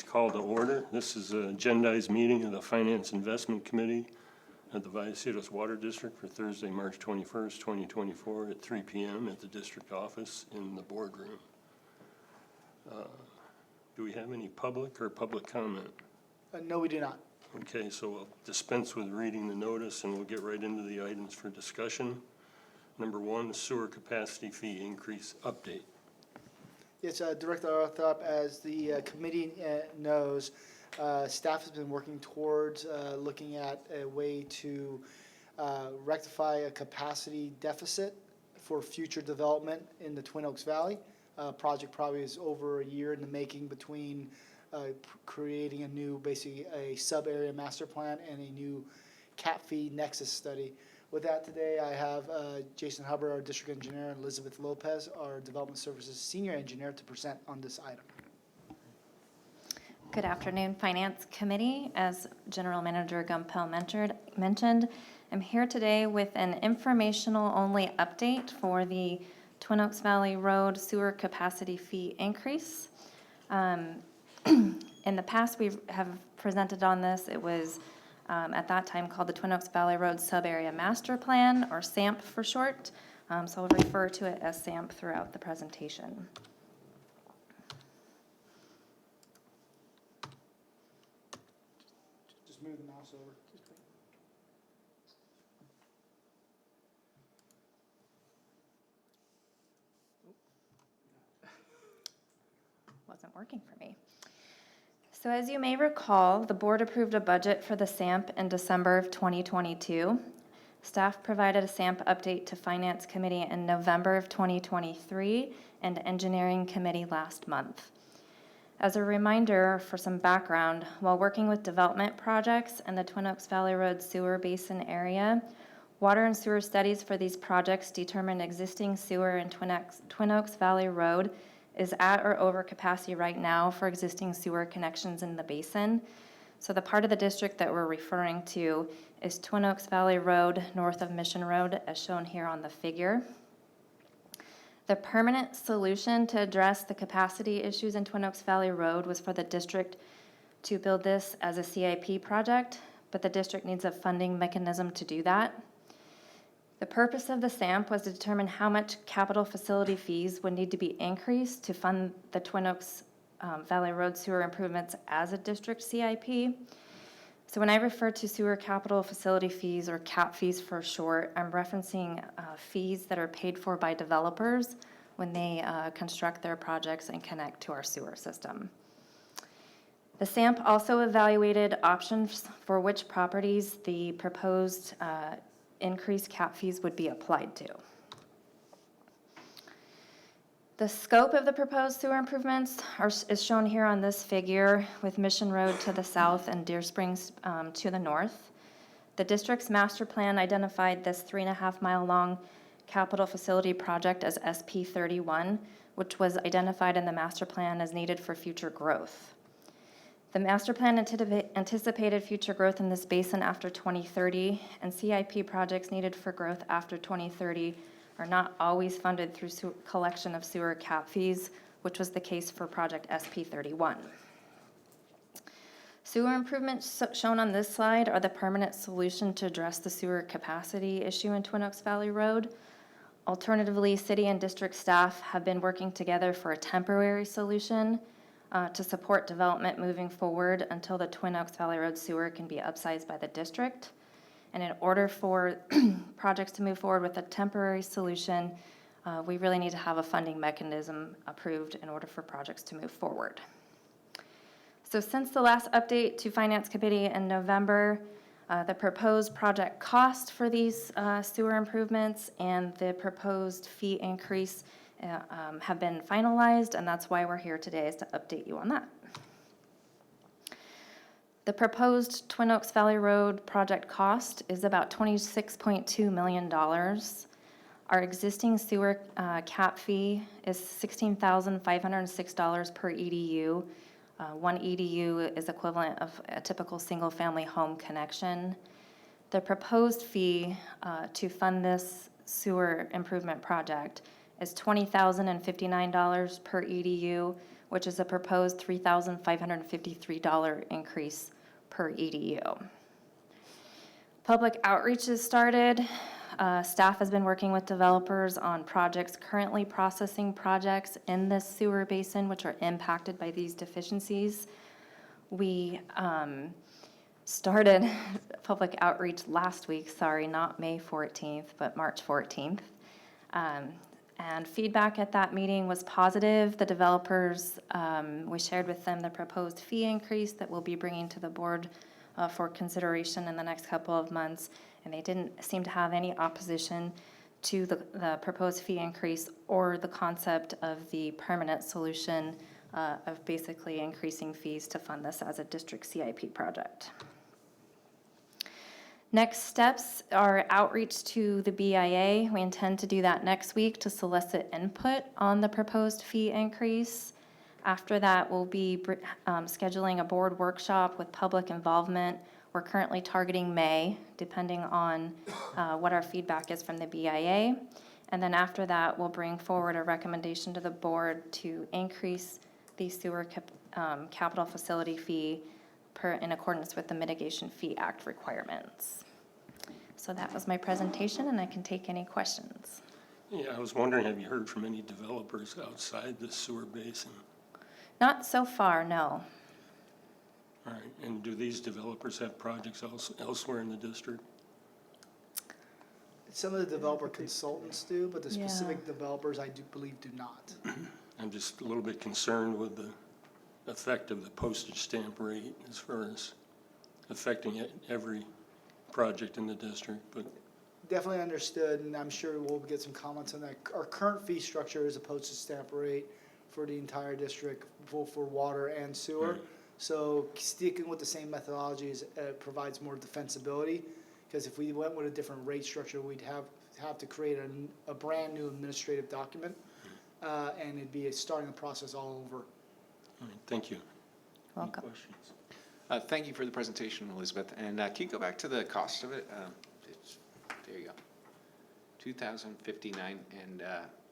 called to order. This is an agendized meeting of the Finance Investment Committee at the Vallecitos Water District for Thursday, March 21st, 2024 at 3 p.m. at the district office in the boardroom. Do we have any public or public comment? No, we do not. Okay, so we'll dispense with reading the notice and we'll get right into the items for discussion. Number one, sewer capacity fee increase update. Yes, Director Arthop, as the committee knows, staff has been working towards looking at a way to rectify a capacity deficit for future development in the Twin Oaks Valley. Project probably is over a year in the making between creating a new, basically a sub-area master plan and a new cap fee nexus study. With that, today I have Jason Hubbard, our district engineer, and Elizabeth Lopez, our development services senior engineer, to present on this item. Good afternoon, Finance Committee. As General Manager Gumpel mentioned, I'm here today with an informational-only update for the Twin Oaks Valley Road sewer capacity fee increase. In the past, we have presented on this. It was at that time called the Twin Oaks Valley Road Sub-Area Master Plan, or SAMP for short. So I'll refer to it as SAMP throughout the presentation. Just move the mouse over. Wasn't working for me. So as you may recall, the board approved a budget for the SAMP in December of 2022. Staff provided a SAMP update to Finance Committee in November of 2023 and Engineering Committee last month. As a reminder, for some background, while working with development projects in the Twin Oaks Valley Road sewer basin area, water and sewer studies for these projects determined existing sewer in Twin Oaks Valley Road is at or over capacity right now for existing sewer connections in the basin. So the part of the district that we're referring to is Twin Oaks Valley Road north of Mission Road, as shown here on the figure. The permanent solution to address the capacity issues in Twin Oaks Valley Road was for the district to build this as a CIP project, but the district needs a funding mechanism to do that. The purpose of the SAMP was to determine how much capital facility fees would need to be increased to fund the Twin Oaks Valley Road sewer improvements as a district CIP. So when I refer to sewer capital facility fees, or CAP fees for short, I'm referencing fees that are paid for by developers when they construct their projects and connect to our sewer system. The SAMP also evaluated options for which properties the proposed increased cap fees would be applied to. The scope of the proposed sewer improvements is shown here on this figure, with Mission Road to the south and Deer Springs to the north. The district's master plan identified this 3.5 mile long capital facility project as SP 31, which was identified in the master plan as needed for future growth. The master plan anticipated future growth in this basin after 2030, and CIP projects needed for growth after 2030 are not always funded through collection of sewer cap fees, which was the case for project SP 31. Sewer improvements shown on this slide are the permanent solution to address the sewer capacity issue in Twin Oaks Valley Road. Alternatively, city and district staff have been working together for a temporary solution to support development moving forward until the Twin Oaks Valley Road sewer can be upsized by the district. And in order for projects to move forward with a temporary solution, we really need to have a funding mechanism approved in order for projects to move forward. So since the last update to Finance Committee in November, the proposed project cost for these sewer improvements and the proposed fee increase have been finalized, and that's why we're here today, is to update you on that. The proposed Twin Oaks Valley Road project cost is about $26.2 million. Our existing sewer cap fee is $16,506 per EDU. One EDU is equivalent of a typical single-family home connection. The proposed fee to fund this sewer improvement project is $20,059 per EDU, which is a proposed $3,553 increase per EDU. Public outreach has started. Staff has been working with developers on projects currently processing projects in this sewer basin, which are impacted by these deficiencies. We started public outreach last week, sorry, not May 14th, but March 14th. And feedback at that meeting was positive. The developers, we shared with them the proposed fee increase that we'll be bringing to the board for consideration in the next couple of months, and they didn't seem to have any opposition to the proposed fee increase or the concept of the permanent solution of basically increasing fees to fund this as a district CIP project. Next steps are outreach to the BIA. We intend to do that next week to solicit input on the proposed fee increase. After that, we'll be scheduling a board workshop with public involvement. We're currently targeting May, depending on what our feedback is from the BIA. And then after that, we'll bring forward a recommendation to the board to increase the sewer capital facility fee in accordance with the Mitigation Fee Act requirements. So that was my presentation, and I can take any questions. Yeah, I was wondering, have you heard from any developers outside the sewer basin? Not so far, no. All right, and do these developers have projects elsewhere in the district? Some of the developer consultants do, but the Yeah. specific developers, I do believe, do not. I'm just a little bit concerned with the effect of the postage stamp rate as far as affecting every project in the district, but Definitely understood, and I'm sure we'll get some comments on that. Our current fee structure is a postage stamp rate for the entire district, both for water and sewer. Right. So sticking with the same methodologies provides more defensibility, because if we went with a different rate structure, we'd have to create a brand new administrative document, and it'd be starting the process all over. all right, thank you. Welcome. Any questions? Thank you for the presentation, Elizabeth. And can you go back to the cost of it? There you go. $2,059. And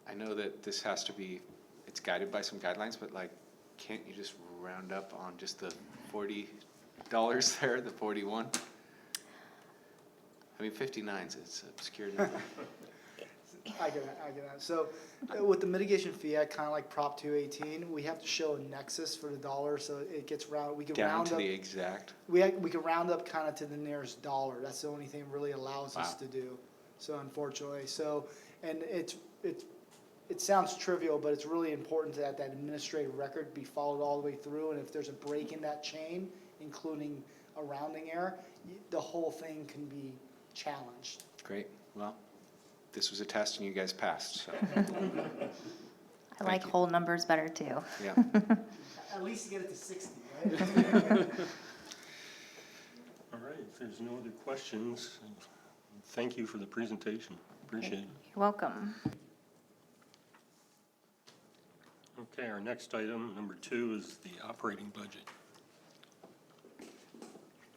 I know that this has to be, it's guided by some guidelines, but like, can't you just round up on just the $40 there, the 41? I mean, 59's, it's obscure. I get that. So with the mitigation fee act, kind of like Prop 218, we have to show a nexus for the dollar, so it gets round. We can Down round to up. the exact. We can round up kind of to the nearest dollar. That's the only thing it really allows us Wow. to do. So unfortunately, and it sounds trivial, but it's really important that that administrative record be followed all the way through. And if there's a break in that chain, including a rounding error, the whole thing can be challenged. Great. Well, this was a test and you guys passed, so, I like you. whole numbers better too. yeah. At least get it to 60, right? All right, if there's no other questions, thank you for the presentation. Appreciate it. You're welcome. Okay, our next item, number 2, is the operating budget.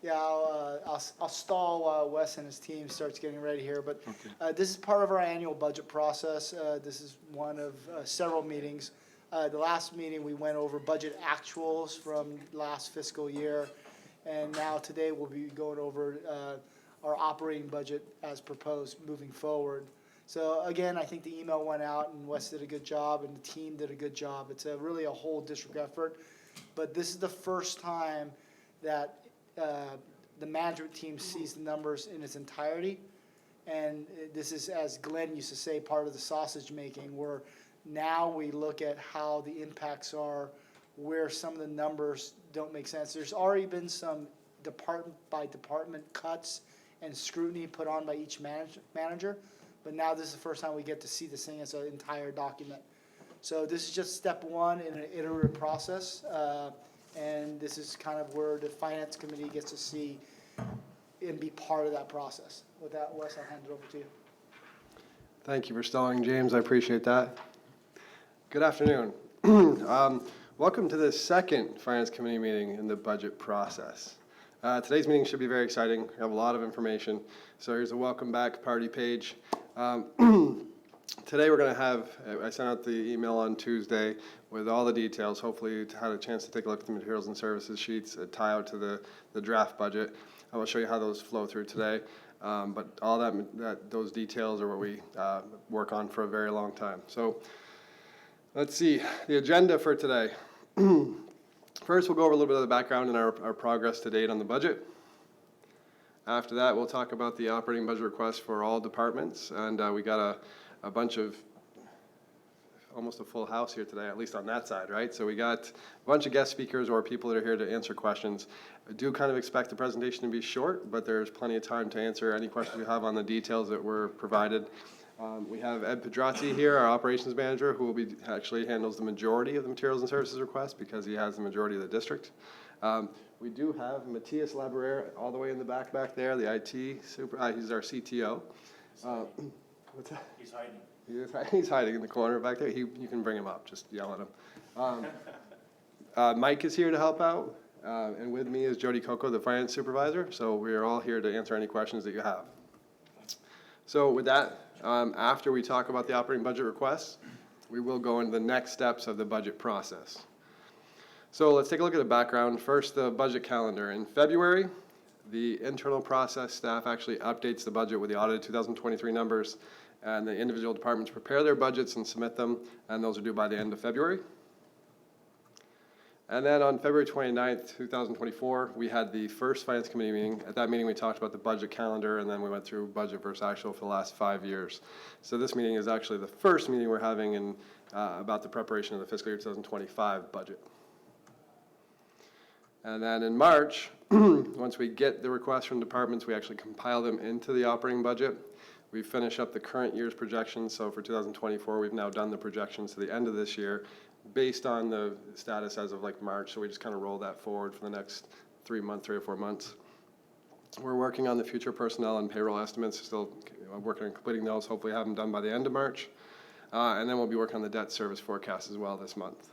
Yeah, I'll stall while Wes and his team starts getting ready here, but Okay. this is part of our annual budget process. This is one of several meetings. The last meeting, we went over budget actuals from last fiscal year, and now today we'll be going over our operating budget as proposed moving forward. So again, I think the email went out, and Wes did a good job, and the team did a good job. It's really a whole district effort, but this is the first time that the management team sees the numbers in its entirety. And this is, as Glenn used to say, part of the sausage making, where now we look at how the impacts are, where some of the numbers don't make sense. There's already been some department by department cuts and scrutiny put on by each manager, but now this is the first time we get to see this thing as an entire document. So this is just step one in an iterative process. And this is kind of where the finance committee gets to see and be part of that process. With that, Wes, I'll hand it over to you. Thank you for stalling, James. I appreciate that. Good afternoon. Welcome to the second Finance Committee meeting in the budget process. Today's meeting should be very exciting. We have a lot of information. So here's a welcome back party page. Today we're going to have, I sent out the email on Tuesday with all the details. Hopefully you had a chance to take a look at the materials and services sheets, tie out to the draft budget. I will show you how those flow through today. But all those details are what we work on for a very long time. So let's see, the agenda for today. First, we'll go over a little bit of the background and our progress to date on the budget. After that, we'll talk about the operating budget request for all departments. And we got a bunch of, almost a full house here today, at least on that side, right? So we got a bunch of guest speakers or people that are here to answer questions. I do kind of expect the presentation to be short, but there's plenty of time to answer any questions you have on the details that were provided. We have Ed Pedrazzi here, our operations manager, who will be actually handles the majority of the materials and services request because he has the majority of the district. We do have Matthias Labarere all the way in the back there, the IT super. He's our CTO. What's that? He's hiding. He's hiding in the corner back there. You can bring him up. Just yell at him. Mike is here to help out, and with me is Jody Coco, the finance supervisor. So we are all here to answer any questions that you have. So with that, after we talk about the operating budget requests, we will go into the next steps of the budget process. So let's take a look at the background. First, the budget calendar. In February, the internal process staff actually updates the budget with the audited 2023 numbers, and the individual departments prepare their budgets and submit them, and those are due by the end of February. And then on February 29th, 2024, we had the first Finance Committee meeting. At that meeting, we talked about the budget calendar, and then we went through budget versus actual for the last 5 years. So this meeting is actually the first meeting we're having in, about the preparation of the fiscal year 2025 budget. And then in March, once we get the requests from departments, we actually compile them into the operating budget. We finish up the current year's projections. So for 2024, we've now done the projections to the end of this year based on the status as of like March. So we just kind of roll that forward for the next 3 or 4 months. We're working on the future personnel and payroll estimates, still working on completing those, hopefully have them done by the end of March. And then we'll be working on the debt service forecast as well this month.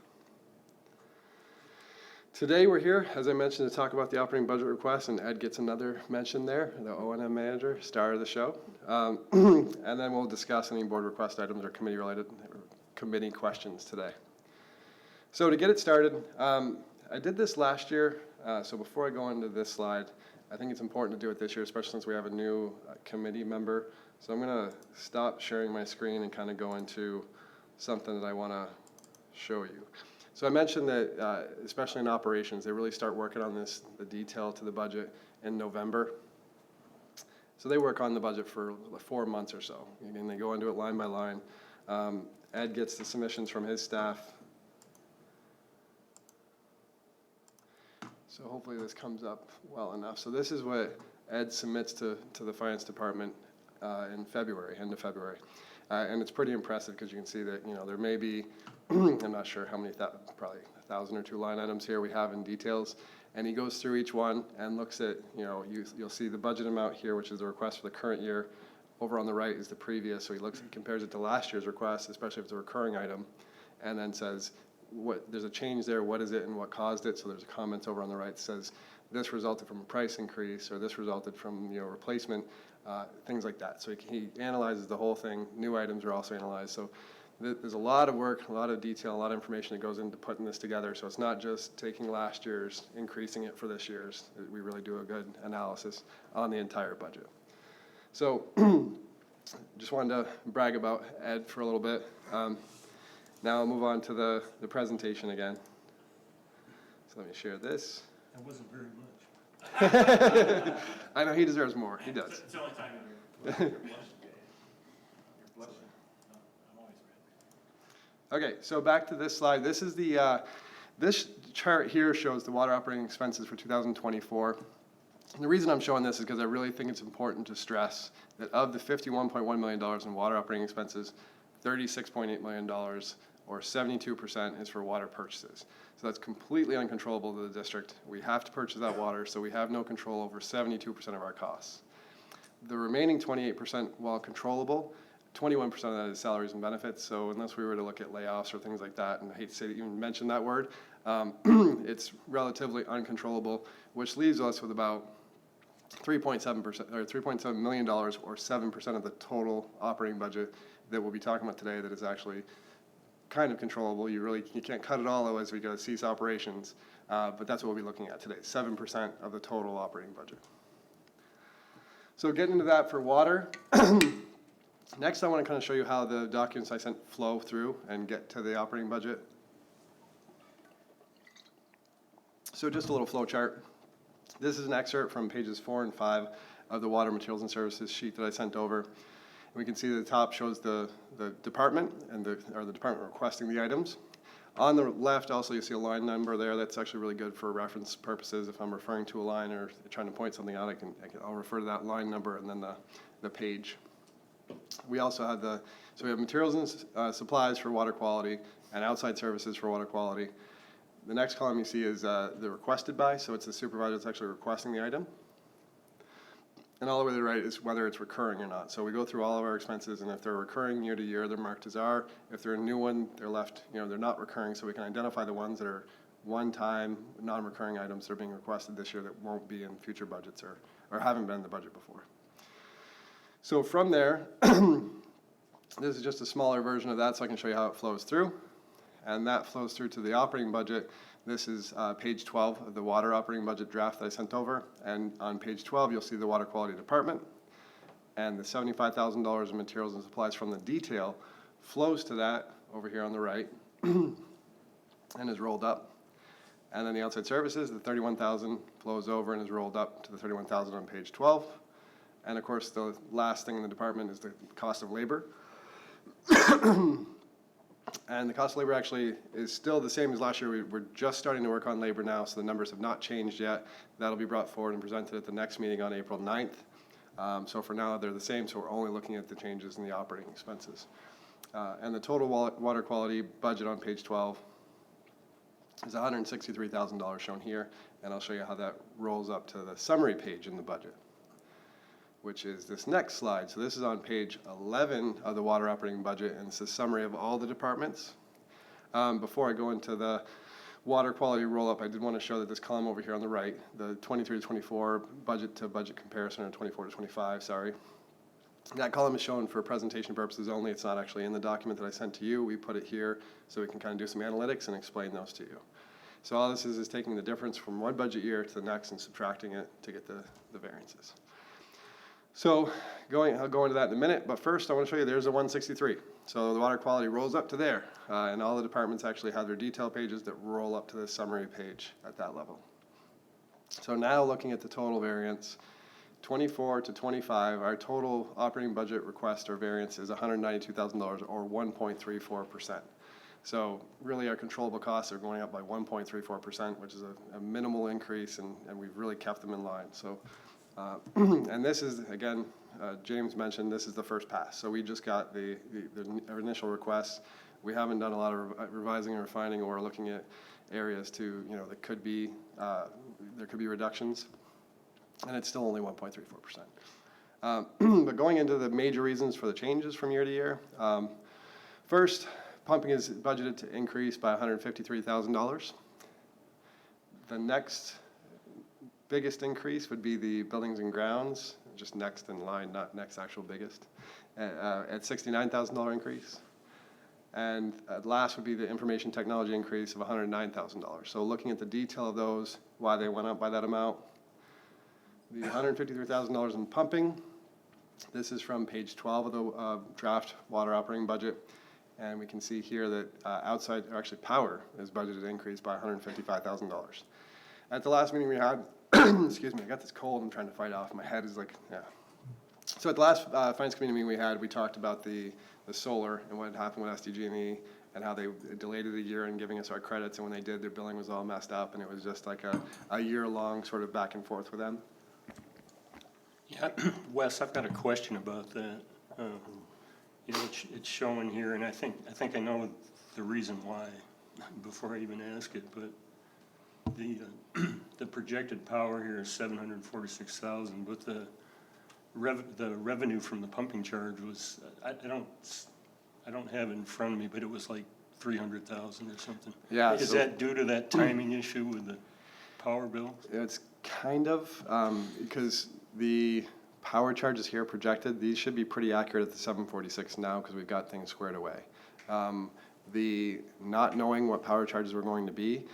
Today we're here, as I mentioned, to talk about the operating budget request, and Ed gets another mention there, the O&M manager, star of the show. And then we'll discuss any board request items or committee questions today. So to get it started, I did this last year, so before I go into this slide, I think it's important to do it this year, especially since we have a new committee member. So I'm going to stop sharing my screen and kind of go into something that I want to show you. So I mentioned that, especially in operations, they really start working on the detail to the budget in November. So they work on the budget for 4 months or so, and they go into it line by line. Ed gets the submissions from his staff. So hopefully this comes up well enough. So this is what Ed submits to the finance department in February, end of February. And it's pretty impressive because you can see that, there may be, I'm not sure how many, probably 1,000 or 2 line items here we have in details. And he goes through each one and looks at, you'll see the budget amount here, which is the request for the current year. Over on the right is the previous. So he compares it to last year's request, especially if it's a recurring item, and then says, there's a change there, what is it and what caused it? So there's a comment over on the right that says, this resulted from a price increase, or this resulted from, replacement, things like that. So he analyzes the whole thing. New items are also analyzed. So there's a lot of work, a lot of detail, a lot of information that goes into putting this together. So it's not just taking last year's, increasing it for this year's. We really do a good analysis on the entire budget. So just wanted to brag about Ed for a little bit. Now I'll move on to the presentation again. So let me share this. That wasn't very much. I know he deserves more. He does. It's the only time you're blushing. You're blushing. No, I'm always ready. Okay, so back to this slide. This is this chart here shows the water operating expenses for 2024. And the reason I'm showing this is because I really think it's important to stress that of the $51.1 million in water operating expenses, $36.8 million, or 72%, is for water purchases. So that's completely uncontrollable to the district. We have to purchase that water, so we have no control over 72% of our costs. The remaining 28%, while controllable, 21% of that is salaries and benefits. So unless we were to look at layoffs or things like that, and I hate to say that you even mention that word, it's relatively uncontrollable, which leaves us with about 3.7% or $3.7 million, or 7% of the total operating budget that we'll be talking about today, that is actually kind of controllable. You can't cut it all as we go to cease operations, but that's what we'll be looking at today, 7% of the total operating budget. So getting into that for water, next I want to kind of show you how the documents I sent flow through and get to the operating budget. So just a little flow chart. This is an excerpt from pages 4 and 5 of the Water Materials and Services sheet that I sent over. And we can see the top shows the department and the department requesting the items. On the left also you see a line number there. That's actually really good for reference purposes. If I'm referring to a line or trying to point something out, I'll refer to that line number and then the page. We also have so we have materials and supplies for water quality and outside services for water quality. The next column you see is the requested by, so it's the supervisor that's actually requesting the item. And all the way to the right is whether it's recurring or not. So we go through all of our expenses, and if they're recurring year to year, they're marked as R. If they're a new one, they're left, they're not recurring, so we can identify the ones that are one-time, non-recurring items that are being requested this year that won't be in future budgets or haven't been in the budget before. So from there, this is just a smaller version of that, so I can show you how it flows through. And that flows through to the operating budget. This is page 12 of the water operating budget draft that I sent over. And on page 12, you'll see the water quality department. And the $75,000 in materials and supplies from the detail flows to that over here on the right and is rolled up. And then the outside services, the $31,000 flows over and is rolled up to the $31,000 on page 12. And of course, the last thing in the department is the cost of labor. And the cost of labor actually is still the same as last year. We're just starting to work on labor now, so the numbers have not changed yet. That'll be brought forward and presented at the next meeting on April 9th. So for now, they're the same, so we're only looking at the changes in the operating expenses. And the total water quality budget on page 12 is $163,000 shown here, and I'll show you how that rolls up to the summary page in the budget, which is this next slide. So this is on page 11 of the water operating budget, and it's a summary of all the departments. Before I go into the water quality roll-up, I did want to show that this column over here on the right, the 23 to 24 budget to budget comparison, or 24 to 25, sorry. That column is shown for presentation purposes only. It's not actually in the document that I sent to you. We put it here so we can kind of do some analytics and explain those to you. So all this is taking the difference from one budget year to the next and subtracting it to get the variances. So I'll go into that in a minute, but first I want to show you there's a 163. So the water quality rolls up to there, and all the departments actually have their detail pages that roll up to the summary page at that level. So now looking at the total variance, 24 to 25, our total operating budget request or variance is $192,000 or 1.34%. So really our controllable costs are going up by 1.34%, which is a minimal increase, and we've really kept them in line. So. And this is, again, James mentioned, this is the first pass. So we just got the initial requests. We haven't done a lot of revising and refining or looking at areas to, that could be, there could be reductions. And it's still only 1.34%. But going into the major reasons for the changes from year to year, first, pumping is budgeted to increase by $153,000. The next biggest increase would be the buildings and grounds, just next in line, not next actual biggest, at $69,000 increase. And last would be the information technology increase of $109,000. So looking at the detail of those, why they went up by that amount. The $153,000 in pumping, this is from page 12 of the draft water operating budget. And we can see here that power is budgeted to increase by $155,000. At the last meeting we had, excuse me, I got this cold I'm trying to fight off. My head is like, yeah. So at the last finance committee meeting we had, we talked about the solar and what had happened with SDG&E and how they delayed it a year in giving us our credits, and when they did, their billing was all messed up, and it was just like a year-long sort of back and forth with them. Yeah, Wes, I've got a question about that. It's showing here, and I think I know the reason why before I even ask it, but the projected power here is 746,000, but the revenue from the pumping charge was I don't have it in front of me, but it was like 300,000 or something. Yeah. Is that due to that timing issue with the power bill? It's kind of because the power charges here projected, these should be pretty accurate at the 746 now because we've got things squared away. the not knowing what power charges were going to be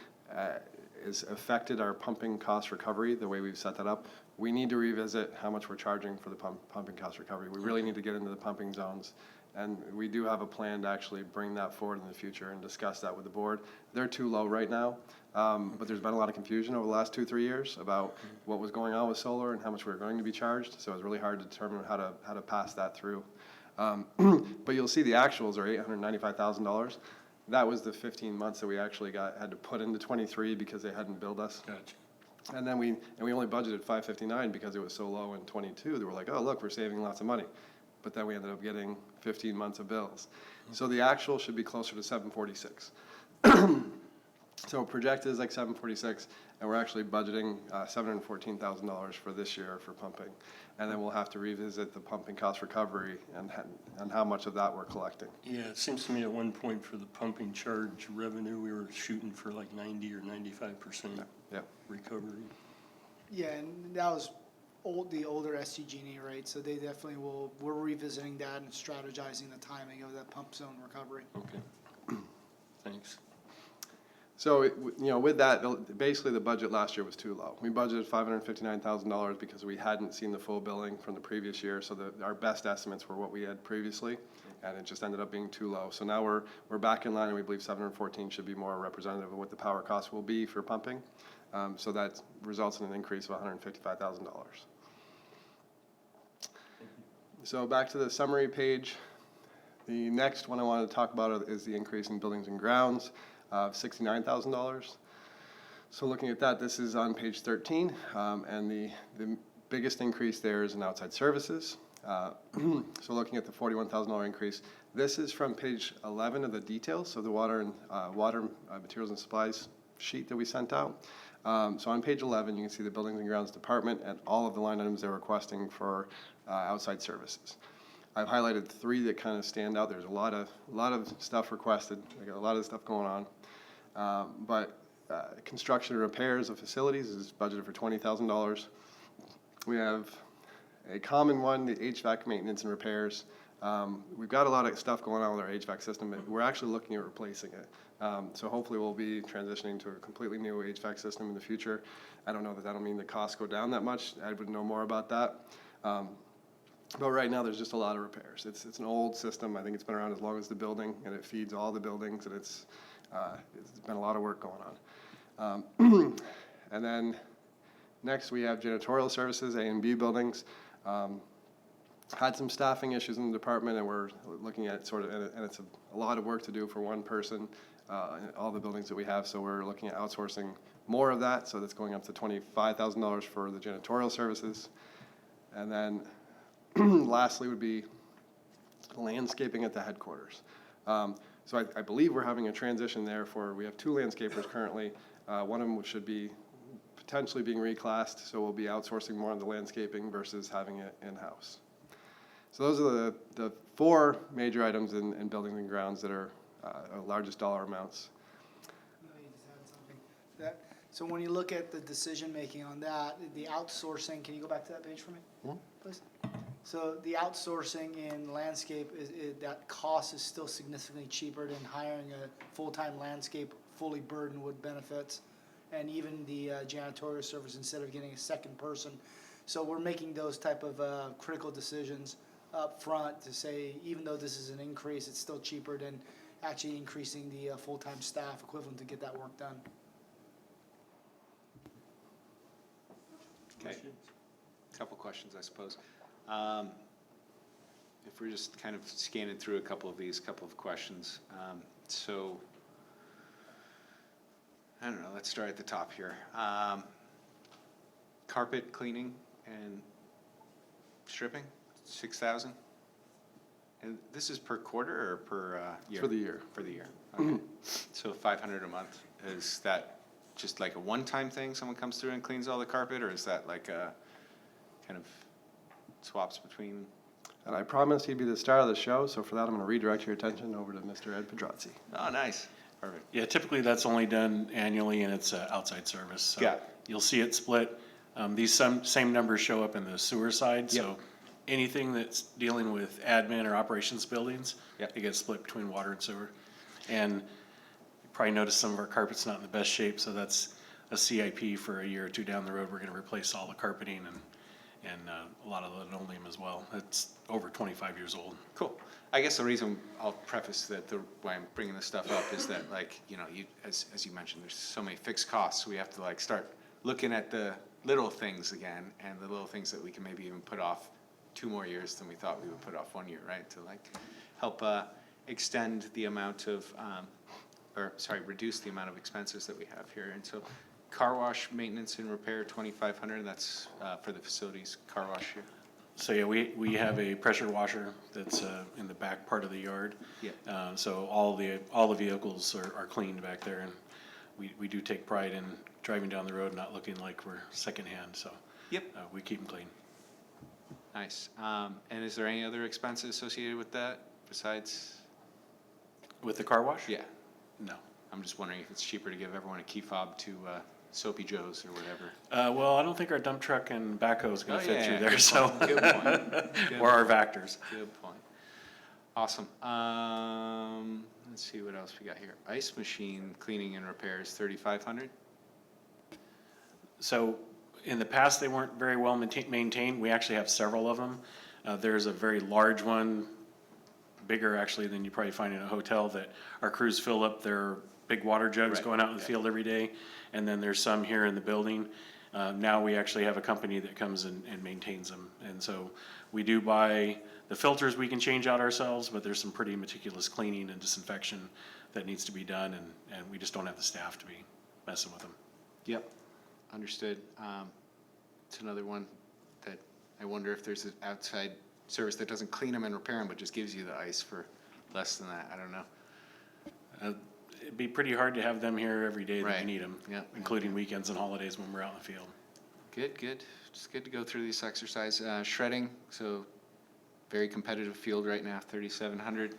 has affected our pumping cost recovery, the way we've set that up. We need to revisit how much we're charging for the pumping cost recovery. We really need to get into the pumping zones. And we do have a plan to actually bring that forward in the future and discuss that with the board. They're too low right now, but there's been a lot of confusion over the last 2-3 years about what was going on with solar and how much we were going to be charged. So it was really hard to determine how to pass that through. But you'll see the actuals are $895,000. That was the 15 months that we actually had to put into 23 because they hadn't billed us. Gotcha. And then we only budgeted 559 because it was so low in 22. They were like, oh, look, we're saving lots of money. But then we ended up getting 15 months of bills. So the actual should be closer to 746. So projected is like 746, and we're actually budgeting $714,000 for this year for pumping. And then we'll have to revisit the pumping cost recovery and how much of that we're collecting. Yeah, it seems to me at one point for the pumping charge revenue, we were shooting for like 90 or 95% Yeah. recovery. Yeah, and that was the older SDG&E rate, so they definitely we're revisiting that and strategizing the timing of that pump zone recovery. Okay. Thanks. So, with that, basically the budget last year was too low. We budgeted $559,000 because we hadn't seen the full billing from the previous year, so our best estimates were what we had previously, and it just ended up being too low. So now we're back in line, and we believe 714 should be more representative of what the power cost will be for pumping. So that results in an increase of $155,000. So back to the summary page. The next one I wanted to talk about is the increase in buildings and grounds of $69,000. So looking at that, this is on page 13, and the biggest increase there is in outside services. So looking at the $41,000 increase, this is from page 11 of the details, so the water materials and supplies sheet that we sent out. So on page 11, you can see the Buildings and Grounds Department and all of the line items they're requesting for outside services. I've highlighted 3 that kind of stand out. There's a lot of stuff requested. They got a lot of stuff going on. But construction and repairs of facilities is budgeted for $20,000. We have a common one, the HVAC maintenance and repairs. We've got a lot of stuff going on with our HVAC system, but we're actually looking at replacing it. So hopefully we'll be transitioning to a completely new HVAC system in the future. I don't know that that'll mean the costs go down that much. I would know more about that. But right now there's just a lot of repairs. It's an old system. I think it's been around as long as the building, and it feeds all the buildings, and it's been a lot of work going on. And then next we have janitorial services, A and B buildings. Had some staffing issues in the department, and we're looking at and it's a lot of work to do for one person in all the buildings that we have, so we're looking at outsourcing more of that, so that's going up to $25,000 for the janitorial services. And then lastly would be landscaping at the headquarters. So I believe we're having a transition there we have 2 landscapers currently. One of them should be potentially being reclassed, so we'll be outsourcing more of the landscaping versus having it in-house. So those are the 4 major items in buildings and grounds that are largest dollar amounts. Let me just add something. So when you look at the decision-making on that, the outsourcing, can you go back to that page for me, please? So the outsourcing in landscape, that cost is still significantly cheaper than hiring a full-time landscape, fully burdened with benefits, and even the janitorial service instead of getting a second person. So we're making those type of critical decisions up front to say, even though this is an increase, it's still cheaper than actually increasing the full-time staff equivalent to get that work done. Okay. Couple questions, I suppose. If we're just kind of scanning through a couple of questions. So, I don't know, let's start at the top here. Carpet cleaning and stripping, 6,000? And this is per quarter or per year? For the year. For the year, okay. So 500 a month, is that just like a one-time thing, someone comes through and cleans all the carpet, or is that like a kind of swaps between? And I promised he'd be the star of the show, so for that I'm going to redirect your attention over to Mr. Ed Pedrazzi. Oh, nice, perfect. Yeah, typically that's only done annually, and it's outside service. So Yeah. you'll see it split. These same numbers show up in the sewer side, so Yep. anything that's dealing with admin or operations buildings, Yep. it gets split between water and sewer. And you probably noticed some of our carpet's not in the best shape, so that's a CIP for a year or two down the road. We're gonna replace all the carpeting and a lot of the linoleum as well. It's over 25 years old. Cool. I guess the reason I'll preface that why I'm bringing this stuff up is that, like, you know, as you mentioned, there's so many fixed costs. We have to like start looking at the little things again, and the little things that we can maybe even put off 2 more years than we thought we would put off 1 year, right? To like help extend the amount of, reduce the amount of expenses that we have here. And so car wash maintenance and repair, 2,500, that's for the facilities car wash here. So yeah, we have a pressure washer that's in the back part of the yard. Yeah. So all the vehicles are cleaned back there, and we do take pride in driving down the road not looking like we're secondhand, so. Yep. We keep them clean. Nice. And is there any other expenses associated with that besides? With the car wash? Yeah. No. I'm just wondering if it's cheaper to give everyone a key fob to Soapy Joe's or whatever. Well, I don't think our dump truck and backhoe is gonna Oh, fit yeah, through yeah, there, good so. point, good point, good Or our Vactors. Good point. Awesome. Let's see what else we got here. Ice machine cleaning and repairs, 3,500. So in the past, they weren't very well maintained. We actually have several of them. There's a very large one, bigger actually than you probably find in a hotel, that our crews fill up their big water jugs Right. going out in the field every day. And then there's some here in the building. Now we actually have a company that comes and maintains them. And so we do buy the filters we can change out ourselves, but there's some pretty meticulous cleaning and disinfection that needs to be done, and we just don't have the staff to be messing with them. Yep. Understood. It's another one that I wonder if there's an outside service that doesn't clean them and repair them, but just gives you the ice for less than that. I don't know. It'd be pretty hard to have them here every day that Right. we need them, Yep. including weekends and holidays when we're out in the field. Good, good. It's good to go through this exercise. Shredding, so very competitive field right now, 3,700.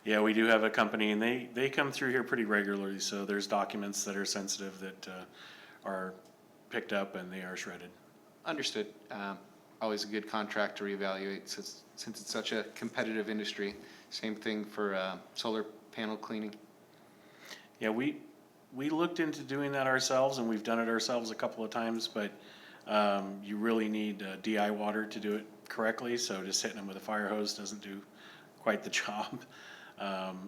Yeah, we do have a company, and they come through here pretty regularly, so there's documents that are sensitive that are picked up and they are shredded. Understood. Always a good contract to reevaluate since it's such a competitive industry. Same thing for solar panel cleaning. Yeah, we looked into doing that ourselves, and we've done it ourselves a couple of times, but you really need DI water to do it correctly, so just hitting them with a fire hose doesn't do quite the job.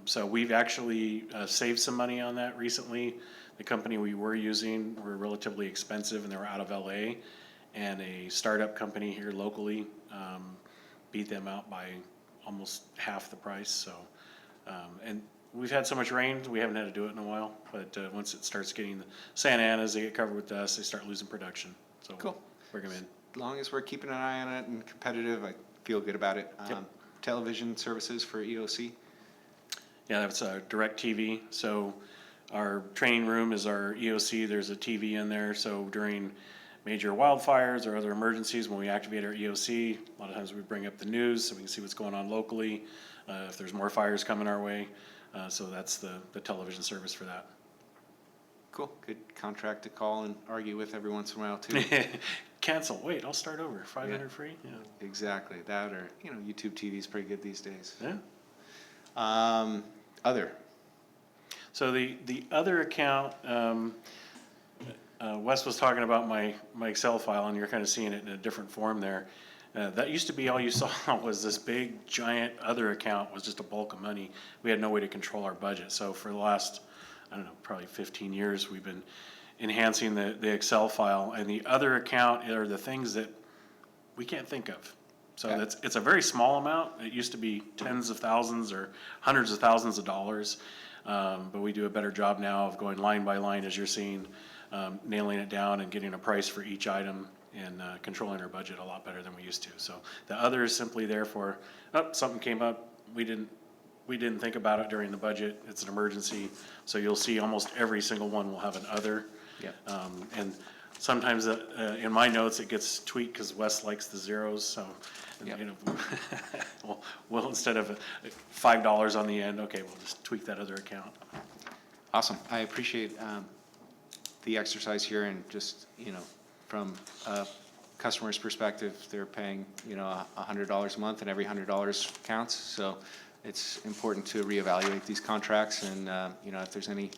So we've actually saved some money on that recently. The company we were using were relatively expensive, and they were out of LA, and a startup company here locally beat them out by almost half the price. So, and we've had so much rain, we haven't had to do it in a while, but once it starts getting the Santa Anas, they get covered with dust, they start losing production. So Cool. we'll bring them in. As long as we're keeping an eye on it and competitive, I feel good about it. Yep. Television services for EOC. Yeah, that's direct TV. So our training room is our EOC. There's a TV in there. So during major wildfires or other emergencies, when we activate our EOC, a lot of times we bring up the news so we can see what's going on locally, if there's more fires coming our way. So that's the television service for that. Cool. Good contract to call and argue with every once in a while too. Cancel. Wait, I'll start over. 500 free? Yeah. Exactly. That, or, you know, YouTube TV is pretty good these days. Yeah. Other. So the other account, Wes was talking about my Excel file, and you're kind of seeing it in a different form there. That used to be all you saw was this big giant other account was just a bulk of money. We had no way to control our budget. So for the last, I don't know, probably 15 years, we've been enhancing the Excel file, and the other account are the things that we can't think of. So Okay. it's a very small amount. It used to be tens of thousands or hundreds of thousands of dollars. But we do a better job now of going line by line, as you're seeing, nailing it down and getting a price for each item, and controlling our budget a lot better than we used to. So the other is simply there for, oh, something came up, we didn't think about it during the budget, it's an emergency. So you'll see almost every single one will have an other. Yeah. And sometimes in my notes, it gets tweaked because Wes likes the zeros, so, Yep. you know, we'll instead of $5 on the end, okay, we'll just tweak that other account. Awesome. I appreciate the exercise here, and just, you know, from a customer's perspective, they're paying, you know, $100 a month, and every $100 counts. So it's important to reevaluate these contracts and, you know, if there's any,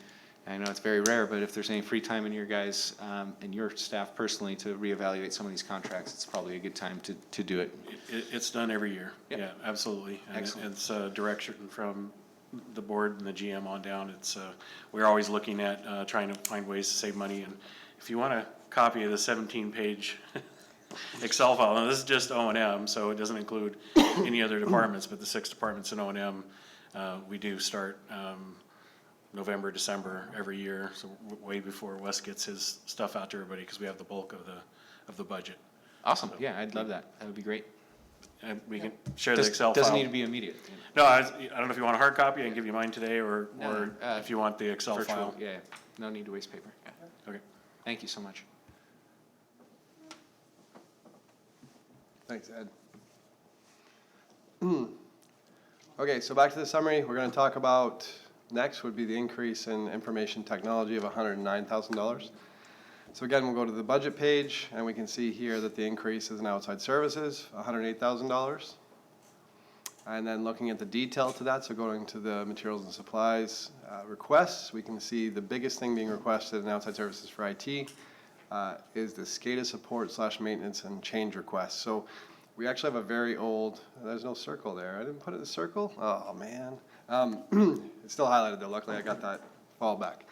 I know it's very rare, but if there's any free time in your guys, and your staff personally to reevaluate some of these contracts, it's probably a good time to do it. It's done every year. Yep. Yeah, absolutely. And Excellent. it's direction from the board and the GM on down. It's, we're always looking at trying to find ways to save money. And if you want a copy of the 17-page Excel file, now this is just O&M, so it doesn't include any other departments, but the 6 departments in O&M, we do start November, December every year, so way before Wes gets his stuff out to everybody, because we have the bulk of the budget. Awesome, yeah, I'd love that. That would be great. And we can share the Excel file. Doesn't need to be immediate. No, I don't know if you want a hard copy, I can give you mine today, or No, if you want the Excel Virtual, file. yeah, no need to waste paper. Yeah. Okay. Thank you so much. Thanks, Ed. Okay, so back to the summary. We're going to talk about, next would be the increase in information technology of $109,000. So again, we'll go to the budget page, and we can see here that the increase is in outside services, $108,000. And then looking at the detail to that, so going to the materials and supplies requests, we can see the biggest thing being requested in outside services for IT is the SCADA support / maintenance and change requests. So we actually have a very old, there's no circle there. I didn't put it in a circle? Oh, man. It's still highlighted though. Luckily, I got that fallback.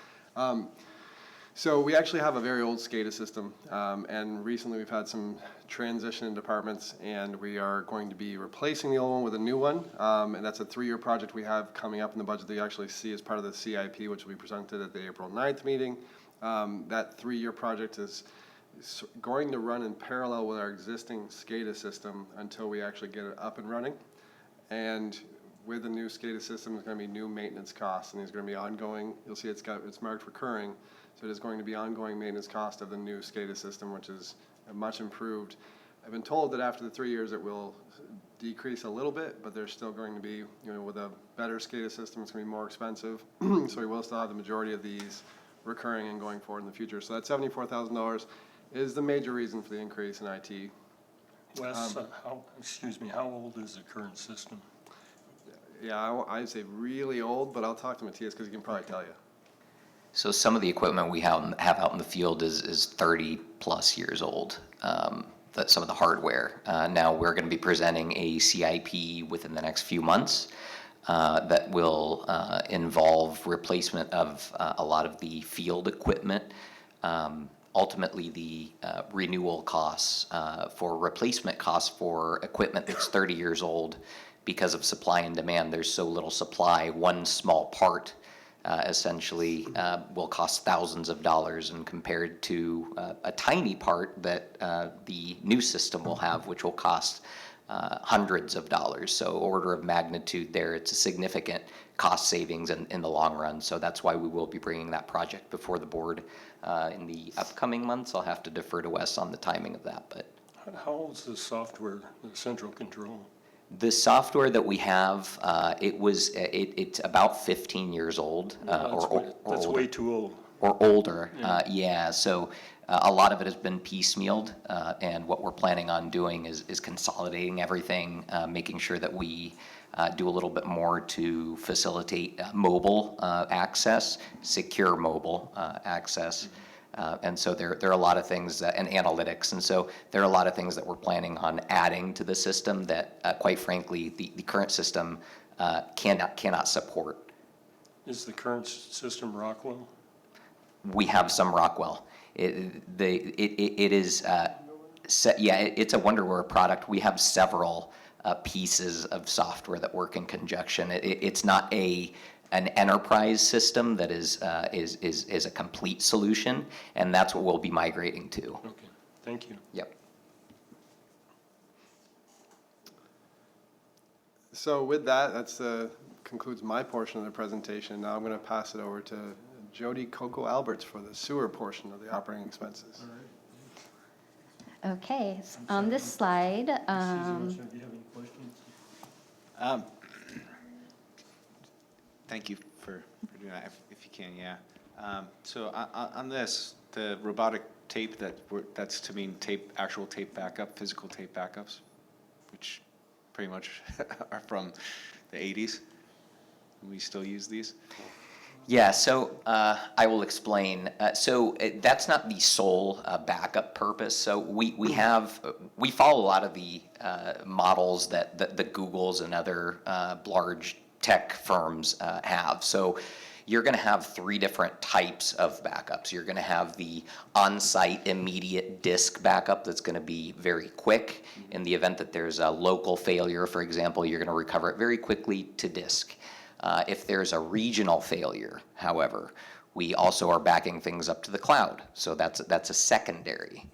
So we actually have a very old SCADA system, and recently we've had some transition in departments, and we are going to be replacing the old one with a new one, and that's a 3-year project we have coming up in the budget that you actually see as part of the CIP, which will be presented at the April 9th meeting. That 3-year project is going to run in parallel with our existing SCADA system until we actually get it up and running. And with the new SCADA system, there's going to be new maintenance costs, and there's going to be ongoing. You'll see it's marked recurring, so it is going to be ongoing maintenance cost of the new SCADA system, which is much improved. I've been told that after the 3 years, it will decrease a little bit, but there's still going to be, you know, with a better SCADA system, it's going to be more expensive. So we will still have the majority of these recurring and going forward in the future. So that $74,000 is the major reason for the increase in IT. Wes, how old is the current system? Yeah, I'd say really old, but I'll talk to Matthias because he can probably tell you. So some of the equipment we have out in the field is 30 plus years old. Some of the hardware. Now we're going to be presenting a CIP within the next few months that will involve replacement of a lot of the field equipment. Ultimately, the renewal costs for replacement costs for equipment that's 30 years old, because of supply and demand, there's so little supply. One small part essentially will cost thousands of dollars, and compared to a tiny part that the new system will have, which will cost hundreds of dollars. So order of magnitude there, it's a significant cost savings in the long run. So that's why we will be bringing that project before the board in the upcoming months. I'll have to defer to Wes on the timing of that, but. How old is the software, the central control? The software that we have, it's about 15 years old, That's older. way too old. Or older, yeah. So a lot of it has been piecemealed, and what we're planning on doing is consolidating everything, making sure that we do a little bit more to facilitate mobile access, secure mobile access. And so there are a lot of things and analytics, and so there are a lot of things that we're planning on adding to the system that, quite frankly, the current system cannot support. Is the current system Rockwell? We have some Rockwell. It is it's a Wonderware product. We have several pieces of software that work in conjunction. It's not an enterprise system that is a complete solution, and that's what we'll be migrating to. Okay, thank you. Yep. So with that, concludes my portion of the presentation. Now I'm going to pass it over to Jody Coco Alberts for the sewer portion of the operating expenses. Okay, on this slide, Do you have any questions? Thank you for doing that, if you can, yeah. So on this, the robotic tape, that's to mean actual tape backup, physical tape backups, which pretty much are from the 80s? We still use these? Yeah, so I will explain. That's not the sole backup purpose. So we follow a lot of the models that the Googles and other large tech firms have. So you're going to have three different types of backups. You're going to have the on-site immediate disk backup that's going to be very quick. In the event that there's a local failure, for example, you're going to recover it very quickly to disk. If there's a regional failure, however, we also are backing things up to the cloud, so that's a secondary.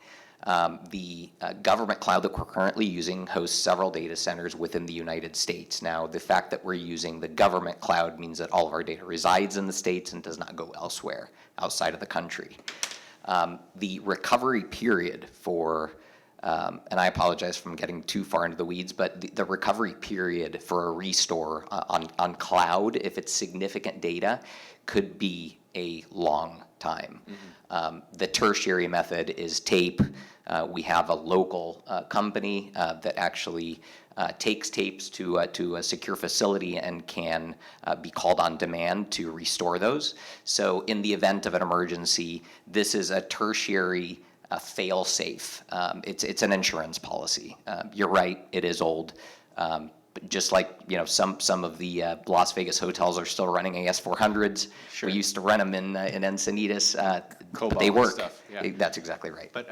The government cloud that we're currently using hosts several data centers within the United States. Now, the fact that we're using the government cloud means that all of our data resides in the States and does not go elsewhere outside of the country. The recovery period for and I apologize for getting too far into the weeds, but the recovery period for a restore on cloud, if it's significant data, could be a long time. The tertiary method is tape. We have a local company that actually takes tapes to a secure facility and can be called on demand to restore those. So in the event of an emergency, this is a tertiary fail-safe. It's an insurance policy. You're right, it is old. But just like, some of the Las Vegas hotels are still running AS400s. Sure. We used to run them in Encinitas. But Cobalt they and work. stuff, yeah. That's exactly right. But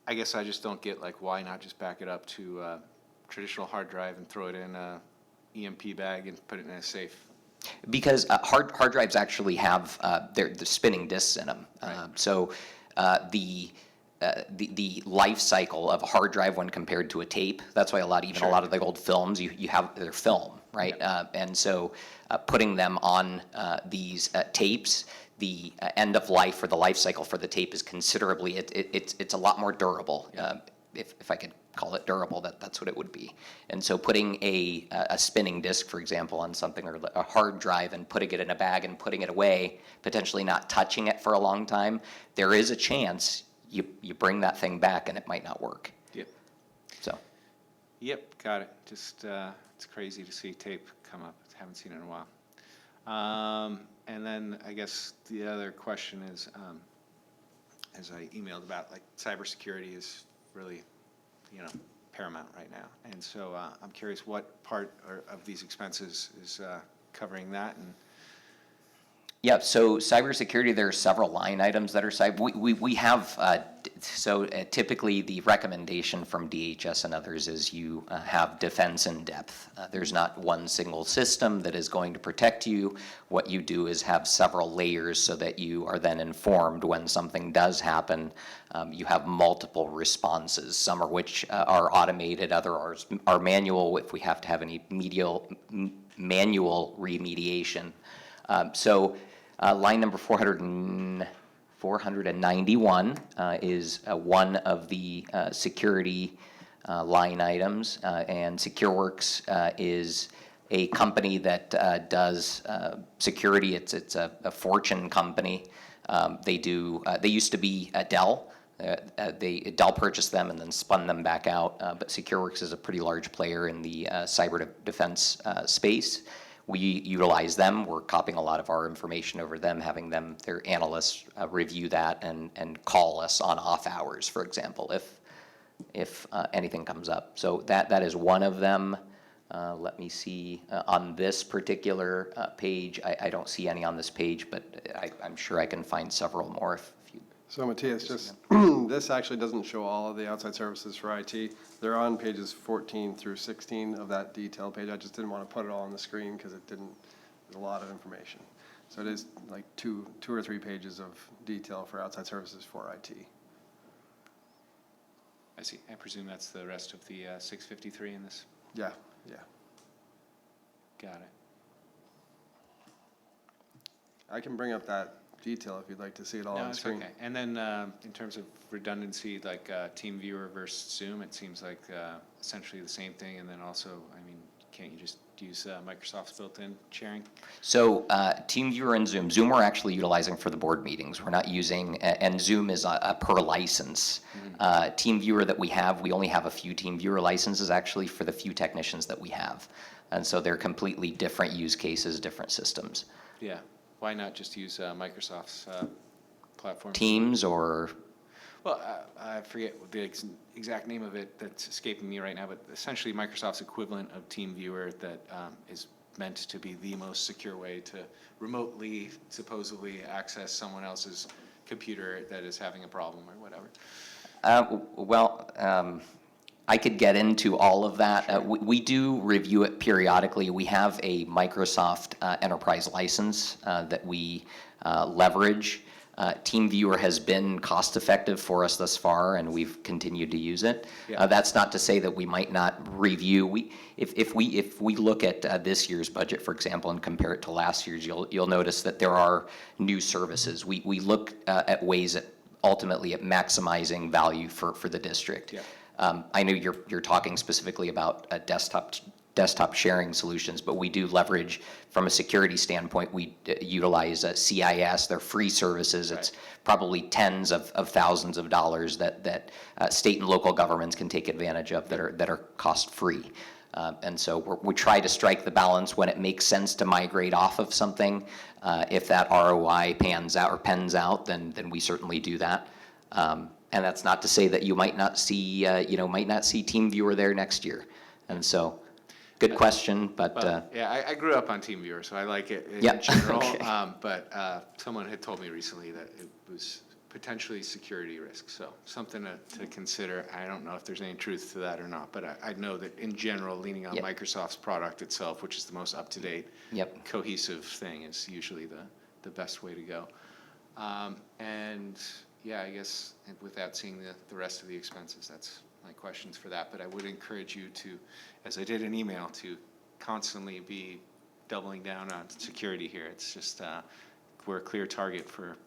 I guess I just don't get, like, why not just back it up to a traditional hard drive and throw it in a EMP bag and put it in a safe? Because hard drives actually have the spinning disks in them. The life cycle of a hard drive when compared to a tape, that's why a lot of the old films, you have their film, right? And so putting them on these tapes, the end of life or the life cycle for the tape is considerably, it's a lot more durable. If I could call it durable, that's what it would be. And so putting a spinning disk, for example, on something, or a hard drive, and putting it in a bag and putting it away, potentially not touching it for a long time, there is a chance you bring that thing back and it might not work. Yep. So. Yep, got it. Just, it's crazy to see tape come up. Haven't seen it in a while. And then I guess the other question is, as I emailed about, like, cybersecurity is really, paramount right now. And so I'm curious what part of these expenses is covering that. And Yeah, so cybersecurity, there are several line items that are we have, typically the recommendation from DHS and others is you have defense in depth. There's not one single system that is going to protect you. What you do is have several layers so that you are then informed when something does happen. You have multiple responses, some of which are automated, others are manual if we have to have any manual remediation. Line number 491 is one of the security line items, and SecureWorks is a company that does security. It's a Fortune company. They used to be Dell. Dell purchased them and then spun them back out, but SecureWorks is a pretty large player in the cyber defense space. We utilize them. We're copying a lot of our information over them, having their analysts review that and call us on off hours, for example, if anything comes up. So that is one of them. Let me see. On this particular page, I don't see any on this page, but I'm sure I can find several more if you. So Matthias, just, this actually doesn't show all of the outside services for IT. They're on pages 14 through 16 of that detailed page. I just didn't want to put it all on the screen because there's a lot of information. So it is like two or three pages of detail for outside services for IT. I see. I presume that's the rest of the 653 in this. Yeah. Got it. I can bring up that detail if you'd like to see it all No, on the it's screen. okay. And then in terms of redundancy, like TeamViewer versus Zoom, it seems like essentially the same thing. And then also, I mean, can't you just use Microsoft's built-in sharing? So TeamViewer and Zoom we're actually utilizing for the board meetings. We're not using, and Zoom is a per license. TeamViewer that we only have a few TeamViewer licenses actually for the few technicians that we have. And so they're completely different use cases, different systems. Yeah, why not just use Microsoft's platform? Teams or, Well, I forget the exact name of it that's escaping me right now, but essentially Microsoft's equivalent of TeamViewer that is meant to be the most secure way to remotely, supposedly, access someone else's computer that is having a problem or whatever. I could get into all of that. We do review it periodically. We have a Microsoft enterprise license that we leverage. TeamViewer has been cost-effective for us thus far, and we've continued to use it. Yeah. That's not to say that we might not review. If we look at this year's budget, for example, and compare it to last year's, you'll notice that there are new services. We look at ways ultimately at maximizing value for the district. Yeah. I know you're talking specifically about desktop sharing solutions, but we do leverage, from a security standpoint, we utilize CIS, they're free services. It's probably tens of thousands of dollars that state and local governments can take advantage of that are cost-free. And so we try to strike the balance when it makes sense to migrate off of something. If that ROI pans out, then we certainly do that. And that's not to say that you might not see TeamViewer there next year. And so, good question, but Yeah, I grew up on TeamViewer, so I like it in Yep. general. Okay. But someone had told me recently that it was potentially security risk, so something to consider. I don't know if there's any truth to that or not, but I know that in general, leaning on Yep. Microsoft's product itself, which is the most up-to-date, Yep. cohesive thing, is usually the best way to go. And yeah, I guess without seeing the rest of the expenses, that's my questions for that. But I would encourage you to, as I did an email, to constantly be doubling down on security here. It's just, we're a clear target for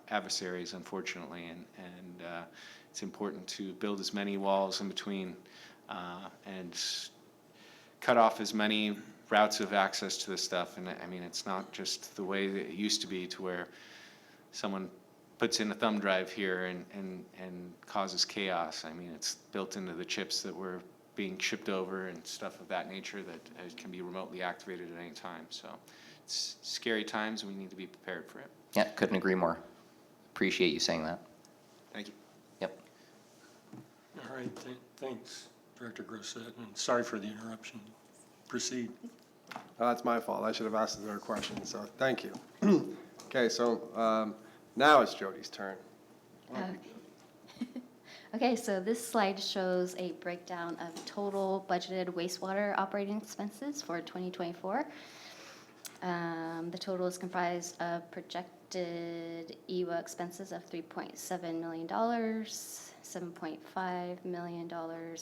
adversaries, unfortunately, and it's important to build as many walls in between and cut off as many routes of access to this stuff. And I mean, it's not just the way that it used to be, to where someone puts in a thumb drive here and causes chaos. I mean, it's built into the chips that were being shipped over and stuff of that nature that can be remotely activated at any time. So it's scary times, and we need to be prepared for it. Yeah, couldn't agree more. Appreciate you saying that. Thank you. Yep. All right, thanks, Director Grosset, and sorry for the interruption. Proceed. That's my fault. I should have asked another question, so thank you. Okay, so now it's Jody's turn. Okay, so this slide shows a breakdown of total budgeted wastewater operating expenses for 2024. The total is comprised of projected EWA expenses of $3.7 million, $7.5 million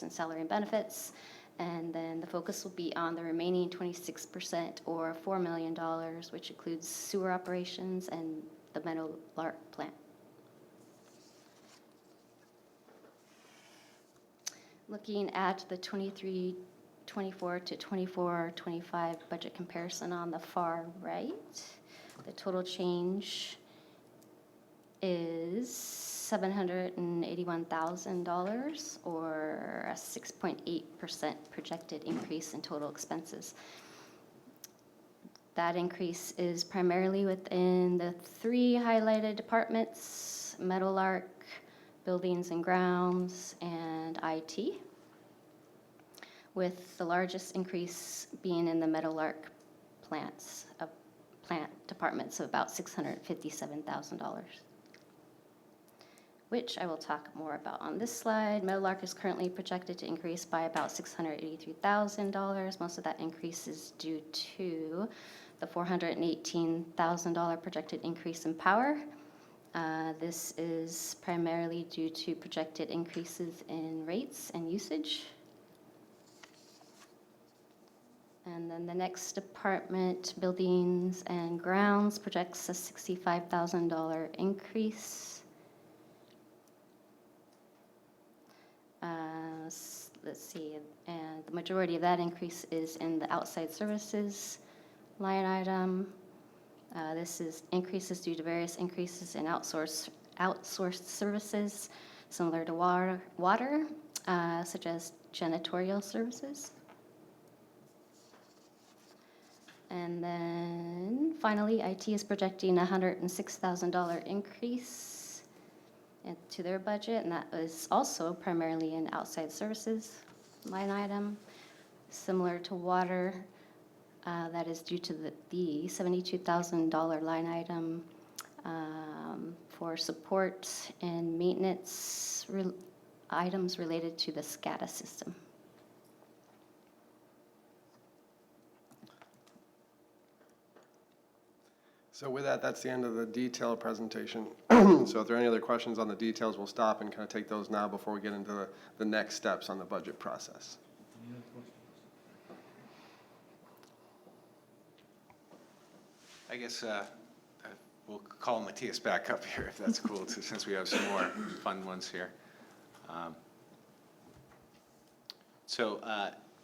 in salary and benefits, and then the focus will be on the remaining 26%, or $4 million, which includes sewer operations and the Meadowlark plant. Looking at the 23-24 to 24-25 budget comparison on the far right, the total change is $781,000, or a 6.8% projected increase in total expenses. That increase is primarily within the three highlighted departments: Meadowlark, Buildings and Grounds, and IT, with the largest increase being in the Meadowlark plant departments of about $657,000, which I will talk more about on this slide. Meadowlark is currently projected to increase by about $683,000. Most of that increase is due to the $418,000 projected increase in power. This is primarily due to projected increases in rates and usage. And then the next department, Buildings and Grounds, projects a $65,000 increase. Let's see, and The majority of that increase is in the outside services line item. This is increases due to various increases in outsourced services similar to water, such as janitorial services. And then finally, IT is projecting a $106,000 increase to their budget, and that is also primarily in outside services line item. Similar to water, that is due to the $72,000 line item for support and maintenance items related to the SCADA system. So with that, that's the end of the detailed presentation. So if there are any other questions on the details, we'll stop and kind of take those now before we get into the next steps on the budget process. I guess we'll call Matthias back up here if that's cool, since we have some more fun ones here. So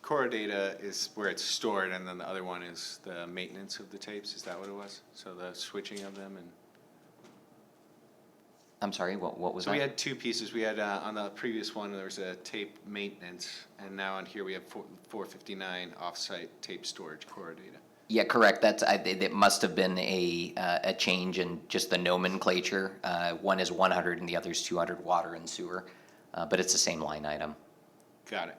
core data is where it's stored, and then the other one is the maintenance of the tapes. Is that what it was? So the switching of them and. I'm sorry, what was So that? we had two pieces. We had on the previous one there was a tape maintenance, and now on here we have 459 offsite tape storage core data. Yeah, correct. It must have been a change in just the nomenclature. One is 100 and the other is 200 water and sewer, but it's the same line item. Got it.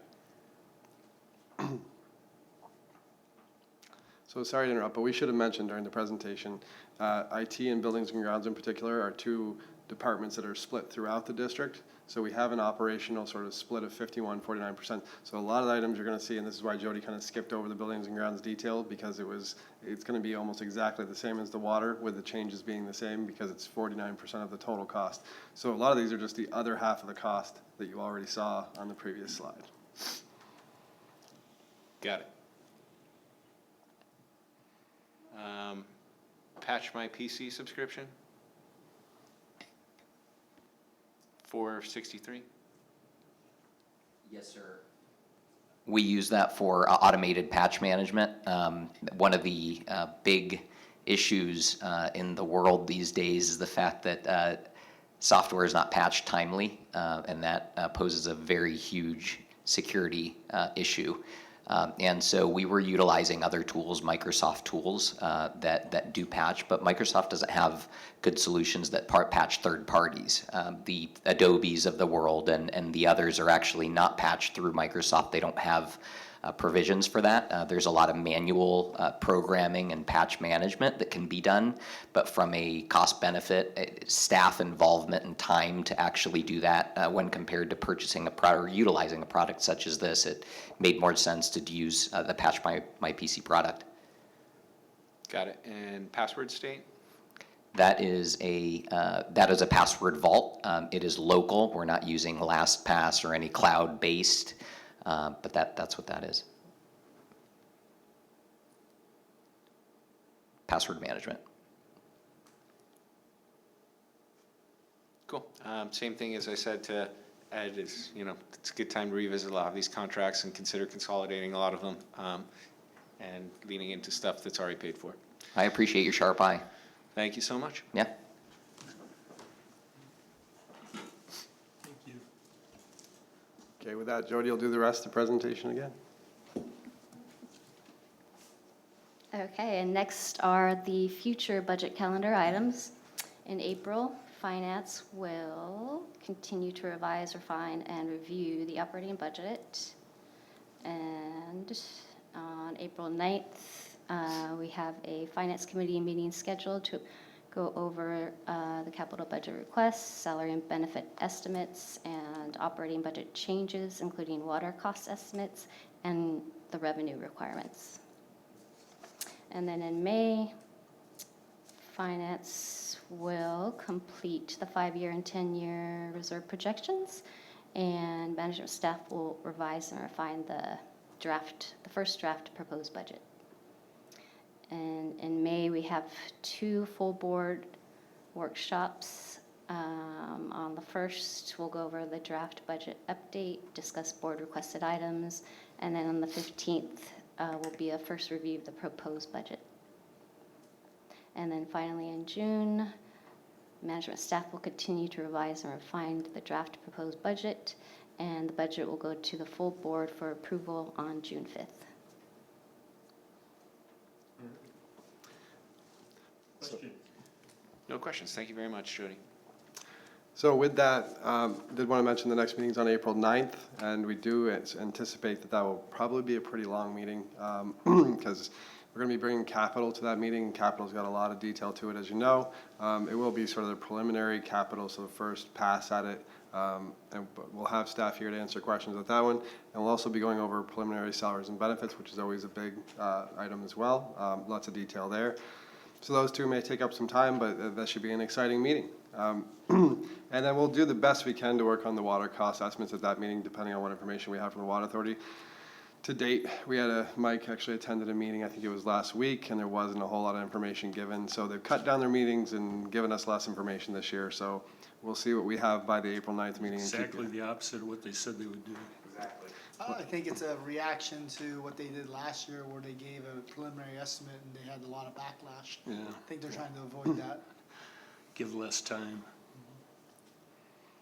So sorry to interrupt, but we should have mentioned during the presentation, IT and buildings and grounds in particular are two departments that are split throughout the district. So we have an operational sort of split of 51, 49%. So a lot of the items you're going to see, and this is why Jody kind of skipped over the buildings and grounds detail, because it's going to be almost exactly the same as the water, with the changes being the same because it's 49% of the total cost. So a lot of these are just the other half of the cost that you already saw on the previous slide. Got it. Patch My PC subscription. $463. Yes, sir. We use that for automated patch management. One of the big issues in the world these days is the fact that software is not patched timely, and that poses a very huge security issue. And so we were utilizing other tools, Microsoft tools, that do patch, but Microsoft doesn't have good solutions that patch third parties. The Adobes of the world and the others are actually not patched through Microsoft. They don't have provisions for that. There's a lot of manual programming and patch management that can be done, but from a cost benefit, staff involvement and time to actually do that when compared to purchasing a product or utilizing a product such as this, it made more sense to use the Patch My PC product. Got it. And password state? That is a password vault. It is local. We're not using LastPass or any cloud-based. But that's what that is. Password management. Cool. Same thing as I said to Ed is, it's a good time to revisit a lot of these contracts and consider consolidating a lot of them and leaning into stuff that's already paid for. I appreciate your sharp eye. Thank you so much. Yeah. Okay, with that, Jody will do the rest of the presentation again. Okay, and next are the future budget calendar items. In April, Finance will continue to revise, refine, and review the operating budget. And on April 9th, we have a Finance Committee meeting scheduled to go over the capital budget requests, salary and benefit estimates, and operating budget changes, including water cost estimates and the revenue requirements. And then in May, Finance will complete the 5-year and 10-year reserve projections, and management staff will revise and refine the first draft proposed budget. And in May, we have 2 full board workshops On the 1st, we'll go over the draft budget update, discuss board requested items, and then on the 15th will be a first review of the proposed budget. And then finally in June, management staff will continue to revise and refine the draft proposed budget, and the budget will go to the full board for approval on June 5th. No questions. Thank you very much, Jody. So with that, did want to mention the next meeting's on April 9th, and we do anticipate that that will probably be a pretty long meeting, because we're going to be bringing capital to that meeting. Capital's got a lot of detail to it, as you know. It will be sort of the preliminary capital, so the first pass at it. But we'll have staff here to answer questions at that one. And we'll also be going over preliminary salaries and benefits, which is always a big item as well. Lots of detail there. So those two may take up some time, but that should be an exciting meeting. And then we'll do the best we can to work on the water cost estimates at that meeting, depending on what information we have from the Water Authority. To date, Mike actually attended a meeting, I think it was last week, and there wasn't a whole lot of information given. So they've cut down their meetings and given us less information this year. So we'll see what we have by the April 9th meeting. Exactly the opposite of what they said they would do. Exactly. I think it's a reaction to what they did last year where they gave a preliminary estimate and they had a lot of backlash. Yeah, I think they're trying to avoid that. give less time.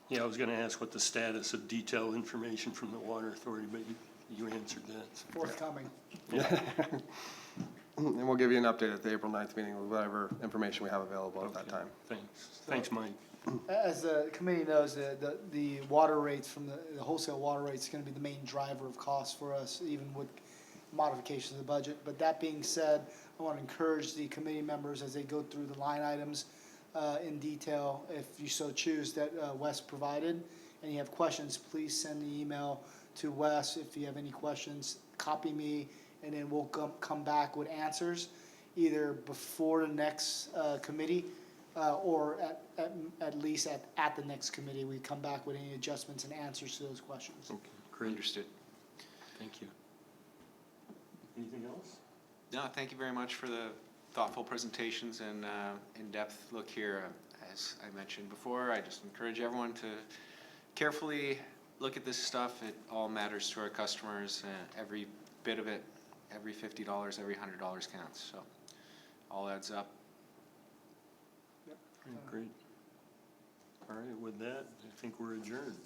Yeah, I was gonna ask what the status of detailed information from the Water Authority, but you answered that. Forthcoming. And we'll give you an update at the April 9th meeting with whatever information we have available at that time. Thanks. Thanks, Mike. As the committee knows, the water rates from the wholesale water rates is gonna be the main driver of cost for us, even with modifications of the budget. But that being said, I want to encourage the committee members as they go through the line items in detail, if you so choose, that Wes provided, and you have questions, please send the email to Wes. If you have any questions, copy me, and then we'll come back with answers, either before the next committee, or at least at the next committee, we come back with any adjustments and answers to those questions. Okay, great. Understood. Thank you. Anything else? No, thank you very much for the thoughtful presentations and in-depth look here. As I mentioned before, I just encourage everyone to carefully look at this stuff. It all matters to our customers. Every bit of it, every $50, every $100 counts. So all adds up. Great. All right, with that, I think we're adjourned.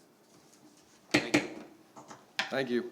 Thank you. Thank you.